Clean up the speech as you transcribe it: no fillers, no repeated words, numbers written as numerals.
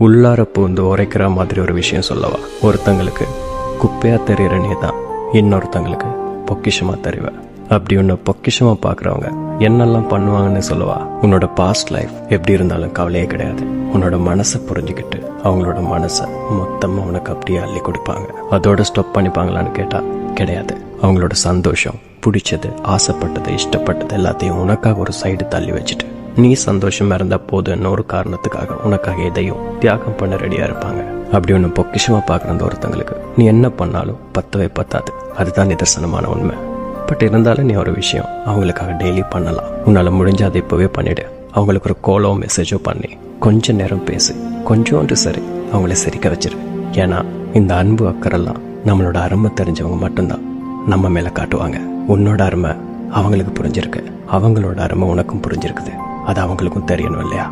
உள்ளார பூந்து உரைக்கிற மாதிரி ஒரு விஷயம் சொல்லவா? ஒருத்தங்களுக்கு குப்பையா தெரிகிற நீ தான் இன்னொருத்தங்களுக்கு பொக்கிஷமா தெரிவ. அப்படி உன்னை பொக்கிஷமா பார்க்குறவங்க என்னெல்லாம் பண்ணுவாங்கன்னு சொல்லவா? உன்னோட பாஸ்ட் லைஃப் எப்படி இருந்தாலும் கவலையே கிடையாது. உன்னோட மனசை புரிஞ்சுக்கிட்டு அவங்களோட மனசை மொத்தமாக உனக்கு அப்படியே அள்ளி கொடுப்பாங்க. அதோட ஸ்டாப் பண்ணிப்பாங்களான்னு கேட்டா கிடையாது. அவங்களோட சந்தோஷம், பிடிச்சது, ஆசைப்பட்டது, இஷ்டப்பட்டது எல்லாத்தையும் உனக்காக ஒரு சைடு தள்ளி வச்சுட்டு நீ சந்தோஷமா இருந்தா போதுன்னு ஒரு காரணத்துக்காக உனக்காக எதையும் தியாகம் பண்ண ரெடியா இருப்பாங்க. அப்படி ஒன்று பொக்கிஷமா பார்க்குற ஒருத்தங்களுக்கு நீ என்ன பண்ணாலும் பத்தவே பத்தாது. அதுதான் நிதர்சனமான உண்மை. பட் இருந்தாலும் நீ ஒரு விஷயம் அவங்களுக்காக டெய்லி பண்ணலாம். உன்னால முடிஞ்ச அதை இப்பவே பண்ணிடு. அவங்களுக்கு ஒரு காலோ மெசேஜோ பண்ணி கொஞ்ச நேரம் பேசு. கொஞ்சோண்டு சரி அவங்கள சிரிக்க வச்சிரு. ஏன்னா இந்த அன்பு அக்கறெல்லாம் நம்மளோட அருமை தெரிஞ்சவங்க மட்டும்தான் நம்ம மேல காட்டுவாங்க. உன்னோட அருமை அவங்களுக்கு புரிஞ்சிருக்கு, அவங்களோட அருமை உனக்கும் புரிஞ்சிருக்குது. அது அவங்களுக்கும் தெரியணும் இல்லையா?